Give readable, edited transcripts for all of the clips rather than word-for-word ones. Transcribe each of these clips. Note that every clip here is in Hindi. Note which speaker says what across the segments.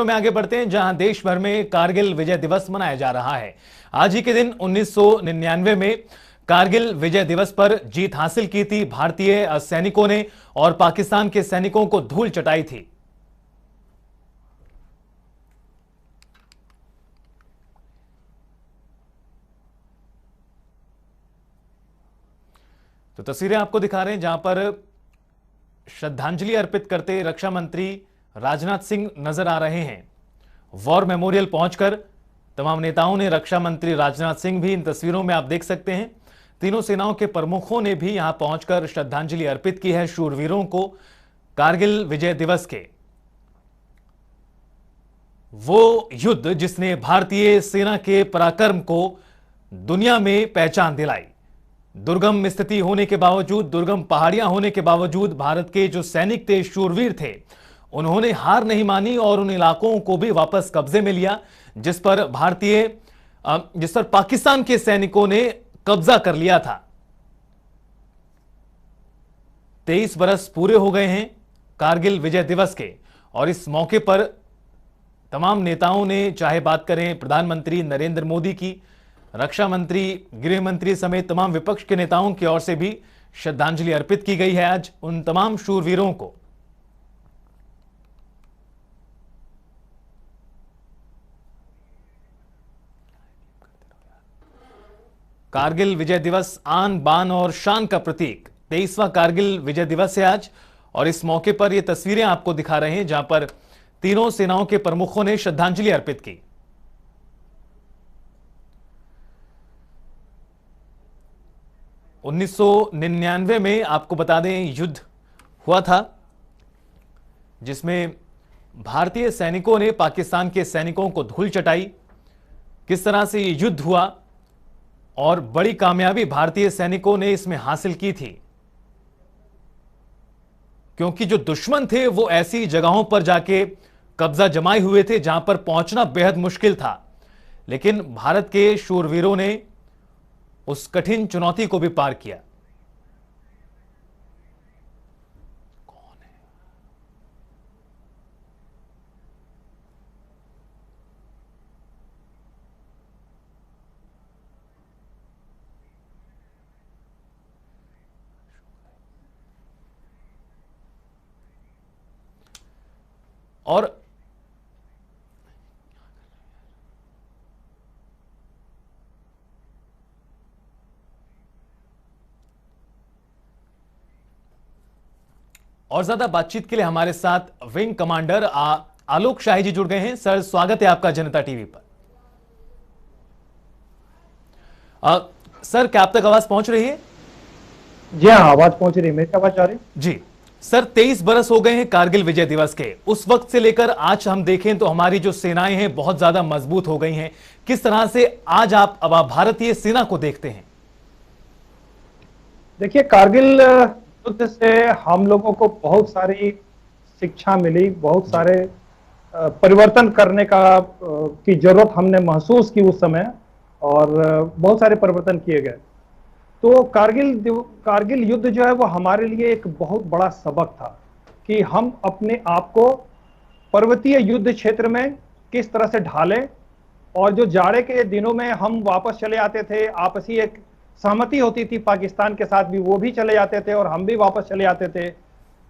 Speaker 1: में आगे बढ़ते हैं, जहां देश भर में कारगिल विजय दिवस मनाया जा रहा है। आज ही के दिन 1999 में कारगिल विजय दिवस पर जीत हासिल की थी भारतीय सैनिकों ने और पाकिस्तान के सैनिकों को धूल चटाई थी। तो तस्वीरें आपको दिखा रहे हैं जहां पर श्रद्धांजलि अर्पित करते रक्षा मंत्री राजनाथ सिंह नजर आ रहे हैं। वॉर मेमोरियल पहुंचकर तमाम नेताओं ने, रक्षा मंत्री राजनाथ सिंह भी इन तस्वीरों में आप देख सकते हैं, तीनों सेनाओं के प्रमुखों ने भी यहां पहुंचकर श्रद्धांजलि अर्पित की है शूरवीरों को। कारगिल विजय दिवस के वो युद्ध जिसने भारतीय सेना के पराक्रम को दुनिया में पहचान दिलाई। दुर्गम स्थिति होने के बावजूद, दुर्गम पहाड़ियां होने के बावजूद भारत के जो सैनिक थे, शूरवीर थे, उन्होंने हार नहीं मानी और उन इलाकों को भी वापस कब्जे में लिया जिस पर पाकिस्तान के सैनिकों ने कब्जा कर लिया था। 23 बरस पूरे हो गए हैं कारगिल विजय दिवस के और इस मौके पर तमाम नेताओं ने, चाहे बात करें प्रधानमंत्री नरेंद्र मोदी की, रक्षा मंत्री, गृह मंत्री समेत तमाम विपक्ष के नेताओं की ओर से भी श्रद्धांजलि अर्पित की गई है आज उन तमाम शूरवीरों को। कारगिल विजय दिवस आन बान और शान का प्रतीक। 23वां कारगिल विजय दिवस है आज और इस मौके पर यह तस्वीरें आपको दिखा रहे हैं जहां पर तीनों सेनाओं के प्रमुखों ने श्रद्धांजलि अर्पित की। उन्नीस 1999 में आपको बता दें युद्ध हुआ था जिसमें भारतीय सैनिकों ने पाकिस्तान के सैनिकों को धूल चटाई। किस तरह से यह युद्ध हुआ और बड़ी कामयाबी भारतीय सैनिकों ने इसमें हासिल की थी, क्योंकि जो दुश्मन थे वो ऐसी जगहों पर जाके कब्जा जमाए हुए थे जहां पर पहुंचना बेहद मुश्किल था, लेकिन भारत के शूरवीरों ने उस कठिन चुनौती को भी पार किया। कौन है? और ज्यादा बातचीत के लिए हमारे साथ विंग कमांडर आलोक शाही जी जुड़ गए हैं। सर, स्वागत है आपका जनता टीवी पर। सर, क्या आप तक आवाज पहुंच रही है?
Speaker 2: जी हाँ, आवाज पहुंच रही है। मेरी आवाज आ रही है?
Speaker 1: जी सर, 23 बरस हो गए हैं कारगिल विजय दिवस के। उस वक्त से लेकर आज हम देखें तो हमारी जो सेनाएं हैं बहुत ज्यादा मजबूत हो गई हैं। किस तरह से आज आप अब भारतीय सेना को देखते हैं?
Speaker 2: देखिए, कारगिल युद्ध से हम लोगों को बहुत सारी शिक्षा मिली, बहुत सारे परिवर्तन करने की जरूरत हमने महसूस की उस समय और बहुत सारे परिवर्तन किए गए। तो कारगिल युद्ध जो है वो हमारे लिए एक बहुत बड़ा सबक था कि हम अपने आप को पर्वतीय युद्ध क्षेत्र में किस तरह से ढालें, और जो जाड़े के दिनों में हम वापस चले आते थे, आपसी एक सहमति होती थी पाकिस्तान के साथ भी, वो भी चले जाते थे और हम भी वापस चले आते थे।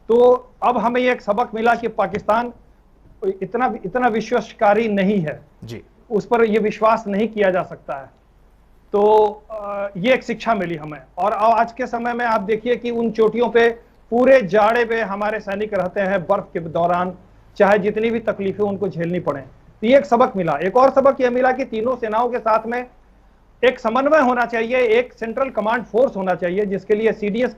Speaker 2: तो अब हमें एक सबक मिला कि पाकिस्तान इतना विश्वासकारी नहीं है
Speaker 1: जी,
Speaker 2: उस पर यह विश्वास नहीं किया जा सकता है। तो ये एक शिक्षा मिली हमें। और आज के समय में आप देखिए कि उन चोटियों पे पूरे जाड़े पे हमारे सैनिक रहते हैं बर्फ के दौरान, चाहे जितनी भी तकलीफें उनको झेलनी पड़े। तो ये एक सबक मिला। एक और सबक यह मिला कि तीनों सेनाओं के साथ में एक समन्वय होना चाहिए, एक सेंट्रल कमांड फोर्स होना चाहिए, जिसके लिए सीडीएस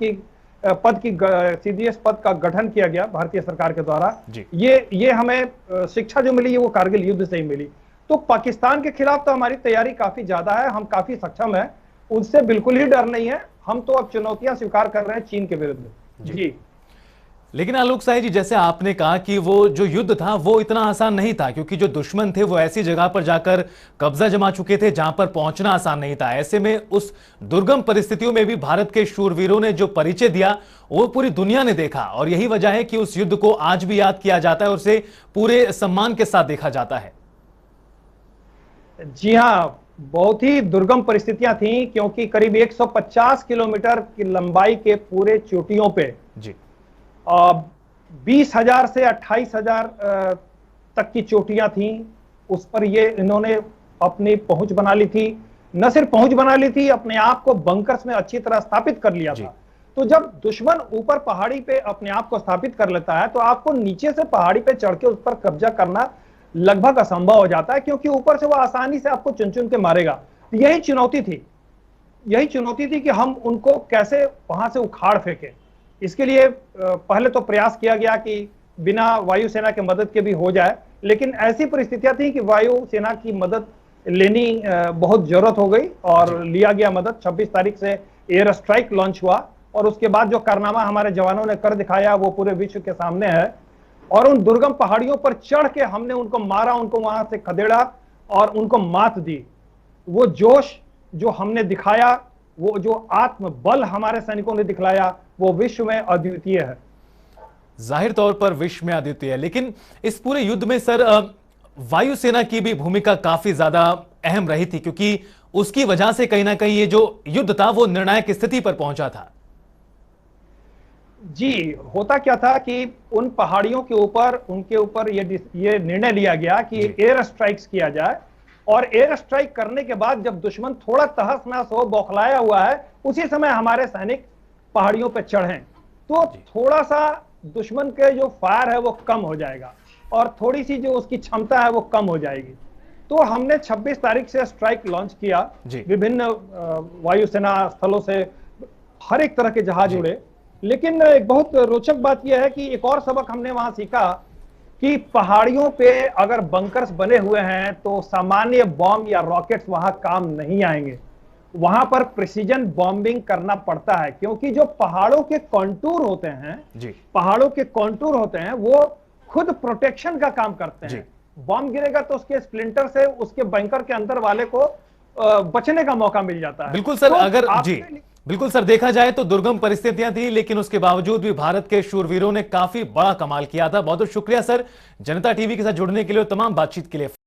Speaker 2: पद का गठन किया गया भारतीय सरकार के द्वारा। ये हमें शिक्षा जो मिली वो कारगिल युद्ध से ही मिली। तो पाकिस्तान के खिलाफ तो हमारी तैयारी काफी ज्यादा है, हम काफी सक्षम है, उनसे बिल्कुल ही डर नहीं है। हम तो अब चुनौतियां स्वीकार कर रहे हैं चीन के विरुद्ध। जी
Speaker 1: लेकिन आलोक साई जी, जैसे आपने कहा कि वो जो युद्ध था वो इतना आसान नहीं था, क्योंकि जो दुश्मन थे वो ऐसी जगह पर जाकर कब्जा जमा चुके थे जहां पर पहुंचना आसान नहीं था। ऐसे में उस दुर्गम परिस्थितियों में भी भारत के शूरवीरों ने जो परिचय दिया वो पूरी दुनिया ने देखा, और यही वजह है कि उस युद्ध को आज भी याद किया जाता है और उसे पूरे सम्मान के साथ देखा जाता है।
Speaker 2: जी हाँ, बहुत ही दुर्गम परिस्थितियां थी, क्योंकि करीब 150 किलोमीटर की लंबाई के पूरे चोटियों पे
Speaker 1: जी
Speaker 2: 20,000 से 28,000 तक की चोटियां थीं। उस पर ये इन्होंने अपनी पहुंच बना ली थी। न सिर्फ पहुंच बना ली थी, अपने आप को बंकर्स में अच्छी तरह स्थापित कर लिया था। तो जब दुश्मन ऊपर पहाड़ी पे अपने आप को स्थापित कर लेता है, तो आपको नीचे से पहाड़ी पे चढ़ के उस पर कब्जा करना लगभग असंभव हो जाता है, क्योंकि ऊपर से वो आसानी से आपको चुन चुन के मारेगा। यही चुनौती थी कि हम उनको कैसे वहां से उखाड़ फेंके। इसके लिए पहले तो प्रयास किया गया कि बिना वायुसेना के मदद के भी हो जाए, लेकिन ऐसी परिस्थितियां थी कि वायुसेना की मदद लेनी बहुत जरूरत हो गई और लिया गया मदद। 26 तारीख से एयर स्ट्राइक लॉन्च हुआ और उसके बाद जो कारनामा हमारे जवानों ने कर दिखाया वो पूरे विश्व के सामने है। और उन दुर्गम पहाड़ियों पर चढ़ के हमने उनको मारा, उनको वहां से खदेड़ा और उनको मात दी। वो जोश जो हमने दिखाया, वो जो आत्मबल हमारे सैनिकों ने दिखलाया, वो विश्व में अद्वितीय है।
Speaker 1: जाहिर तौर पर विश्व में अद्वितीय है। लेकिन इस पूरे युद्ध में सर वायुसेना की भी भूमिका काफी ज्यादा अहम रही थी, क्योंकि उसकी वजह से कहीं ना कहीं ये जो युद्ध था वो निर्णायक स्थिति पर पहुंचा था।
Speaker 2: जी, होता क्या था कि उन पहाड़ियों के ऊपर उनके ऊपर ये निर्णय लिया गया कि एयर स्ट्राइक्स किया जाए, और एयर स्ट्राइक करने के बाद जब दुश्मन थोड़ा तहस नहस हो, बौखलाया हुआ है, उसी समय हमारे सैनिक पहाड़ियों पर चढ़े, तो थोड़ा सा दुश्मन के जो फायर है वो कम हो जाएगा और थोड़ी सी जो उसकी क्षमता है वो कम हो जाएगी। तो हमने 26 तारीख से स्ट्राइक लॉन्च किया। विभिन्न वायुसेना स्थलों से हर एक तरह के जहाज उड़े। लेकिन एक बहुत रोचक बात यह है कि एक और सबक हमने वहां सीखा कि पहाड़ियों पे अगर बंकर्स बने हुए हैं तो सामान्य बॉम्ब या रॉकेट्स वहां काम नहीं आएंगे। वहां पर प्रिसीजन बॉम्बिंग करना पड़ता है, क्योंकि जो पहाड़ों के कॉन्टूर होते हैं वो खुद प्रोटेक्शन का काम करते हैं। बॉम्ब गिरेगा तो उसके स्प्लिंटर से उसके बंकर के अंदर वाले को बचने का मौका मिल जाता है।
Speaker 1: बिल्कुल सर, अगर बिल्कुल सर, देखा जाए तो दुर्गम परिस्थितियां थी, लेकिन उसके बावजूद भी भारत के शूरवीरों ने काफी बड़ा कमाल किया था। बहुत बहुत शुक्रिया सर जनता टीवी के साथ जुड़ने के लिए और तमाम बातचीत के लिए।